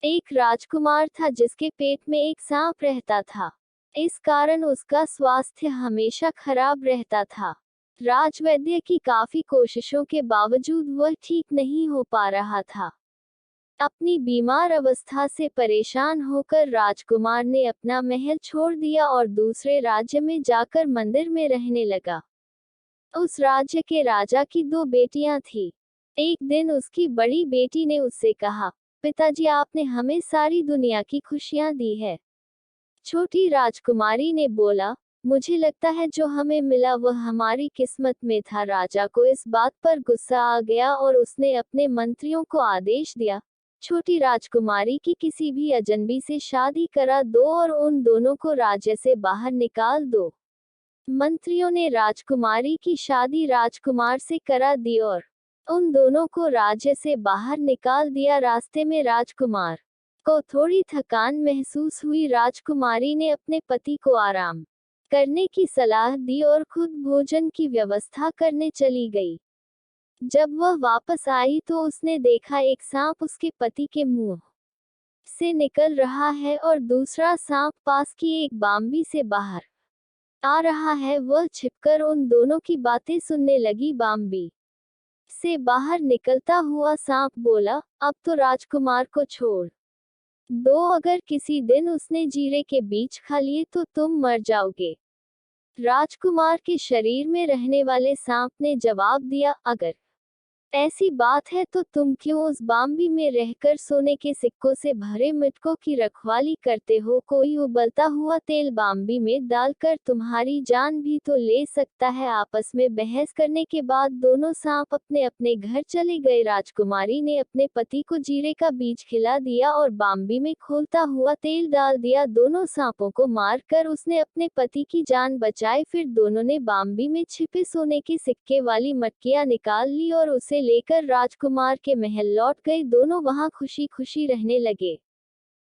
एक राजकुमार था जिसके पेट में एक सांप रहता था। इस कारण उसका स्वास्थ्य हमेशा खराब रहता था। राजवैद्य की काफी कोशिशों के बावजूद वह ठीक नहीं हो पा रहा था। अपनी बीमार अवस्था से परेशान होकर राजकुमार ने अपना महल छोड़ दिया और दूसरे राज्य में जाकर मंदिर में रहने लगा। उस राज्य के राजा की दो बेटियां थीं। एक दिन उसकी बड़ी बेटी ने उससे कहा, पिताजी, आपने हमें सारी दुनिया की खुशियां दी है। छोटी राजकुमारी ने बोला, मुझे लगता है जो हमें मिला वह हमारी किस्मत में था। राजा को इस बात पर गुस्सा आ गया और उसने अपने मंत्रियों को आदेश दिया, छोटी राजकुमारी की किसी भी अजनबी से शादी करा दो और उन दोनों को राज्य से बाहर निकाल दो। मंत्रियों ने राजकुमारी की शादी राजकुमार से करा दी और उन दोनों को राज्य से बाहर निकाल दिया। रास्ते में राजकुमार को थोड़ी थकान महसूस हुई। राजकुमारी ने अपने पति को आराम करने की सलाह दी और खुद भोजन की व्यवस्था करने चली गई। जब वह वापस आई तो उसने देखा एक सांप उसके पति के मुंह से निकल रहा है और दूसरा सांप पास की एक बाम्बी से बाहर आ रहा है। वह छिपकर उन दोनों की बातें सुनने लगी। बाम्बी से बाहर निकलता हुआ सांप बोला, अब तो राजकुमार को छोड़ दो, अगर किसी दिन उसने जीरे के बीज खा लिए तो तुम मर जाओगे। राजकुमार के शरीर में रहने वाले सांप ने जवाब दिया, अगर ऐसी बात है तो तुम क्यों उस बाम्बी में रहकर सोने के सिक्कों से भरे मटकों की रखवाली करते हो? कोई उबलता हुआ तेल बाम्बी में डालकर तुम्हारी जान भी तो ले सकता है। आपस में बहस करने के बाद दोनों सांप अपने अपने घर चले गए। राजकुमारी ने अपने पति को जीरे का बीज खिला दिया और बाम्बी में खोलता हुआ तेल डाल दिया। दोनों सांपों को मारकर उसने अपने पति की जान बचाई। फिर दोनों ने बाम्बी में छिपे सोने के सिक्के वाली मटकियां निकाल ली और उसे लेकर राजकुमार के महल लौट गए। दोनों वहां खुशी खुशी रहने लगे।